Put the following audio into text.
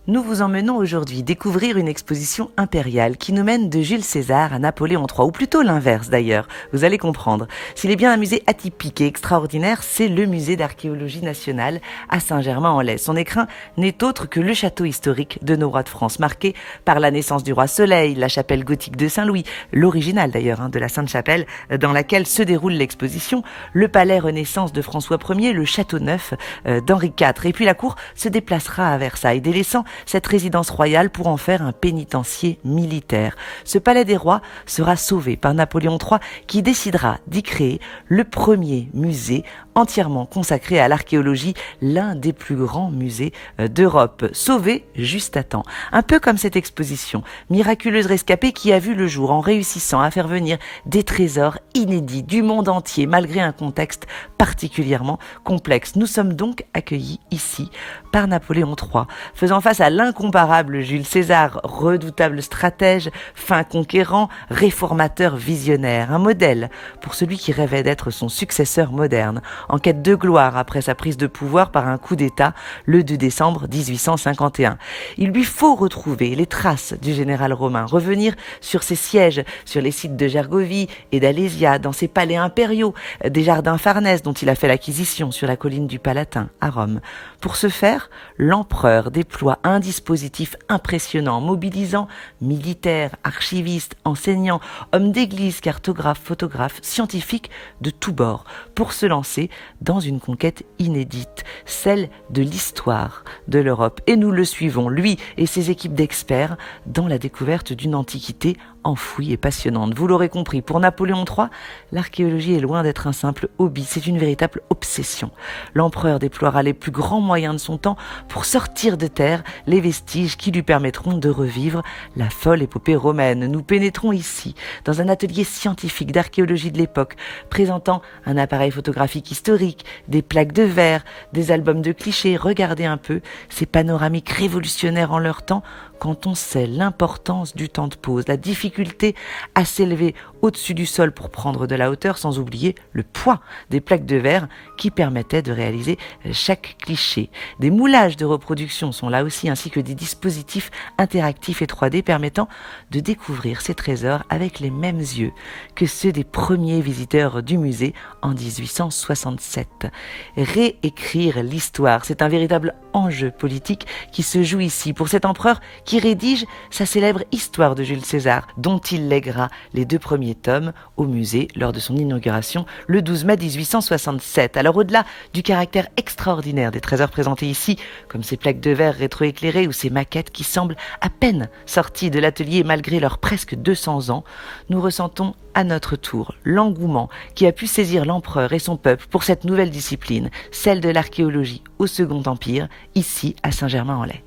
Nous vous emmenons aujourd'hui découvrir une exposition impériale qui nous mène de Jules César à Napoléon III, ou plutôt l'inverse d'ailleurs, vous allez comprendre. S'il est bien un musée atypique et extraordinaire, c'est le musée d'archéologie nationale à Saint-Germain-en-Laye. Son écrin n'est autre que le château historique de nos rois de France, marqué par la naissance du roi Soleil, la chapelle gothique de Saint-Louis, l'original d'ailleurs de la Sainte-Chapelle dans laquelle se déroule l'exposition, le palais Renaissance de François Ier, le château neuf d'Henri IV. Et puis la cour se déplacera à Versailles, délaissant cette résidence royale pour en faire un pénitencier militaire. Ce palais des rois sera sauvé par Napoléon III qui décidera d'y créer le premier musée entièrement consacré à l'archéologie, l'un des plus grands musées d'Europe. Sauvé juste à temps. Un peu comme cette exposition, miraculeuse rescapée qui a vu le jour en réussissant à faire venir des trésors inédits du monde entier malgré un contexte particulièrement complexe. Nous sommes donc accueillis ici par Napoléon III, faisant face à l'incomparable Jules César, redoutable stratège, fin conquérant, réformateur visionnaire, un modèle pour celui qui rêvait d'être son successeur moderne, en quête de gloire après sa prise de pouvoir par un coup d'État le 2 décembre 1851. Il lui faut retrouver les traces du général romain, revenir sur ses sièges, sur les sites de Gergovie et d'Alésia, dans ses palais impériaux, des jardins Farnèse dont il a fait l'acquisition sur la colline du Palatin à Rome. Pour ce faire, l'empereur déploie un dispositif impressionnant, mobilisant militaires, archivistes, enseignants, hommes d'église, cartographes, photographes, scientifiques de tous bords, pour se lancer dans une conquête inédite, celle de l'histoire de l'Europe. Et nous le suivons, lui et ses équipes d'experts, dans la découverte d'une antiquité enfouie et passionnante. Vous l'aurez compris, pour Napoléon III, l'archéologie est loin d'être un simple hobby, c'est une véritable obsession. L'empereur déploiera les plus grands moyens de son temps pour sortir de terre les vestiges qui lui permettront de revivre la folle épopée romaine. Nous pénétrons ici dans un atelier scientifique d'archéologie de l'époque, présentant un appareil photographique historique, des plaques de verre, des albums de clichés. Regardez un peu ces panoramiques révolutionnaires en leur temps, quand on sait l'importance du temps de pause, la difficulté à s'élever au-dessus du sol pour prendre de la hauteur, sans oublier le poids des plaques de verre qui permettaient de réaliser chaque cliché. Des moulages de reproduction sont là aussi, ainsi que des dispositifs interactifs et 3D permettant de découvrir ces trésors avec les mêmes yeux que ceux des premiers visiteurs du musée en 1867. Réécrire l'histoire, c'est un véritable enjeu politique qui se joue ici pour cet empereur qui rédige sa célèbre Histoire de Jules César, dont il lèguera les 2 premiers tomes au musée lors de son inauguration le 12 mai 1867. Alors au-delà du caractère extraordinaire des trésors présentés ici, comme ces plaques de verre rétroéclairées ou ces maquettes qui semblent à peine sorties de l'atelier malgré leurs presque 200 ans, nous ressentons à notre tour l'engouement qui a pu saisir l'empereur et son peuple pour cette nouvelle discipline, celle de l'archéologie au Second Empire, ici à Saint-Germain-en-Laye.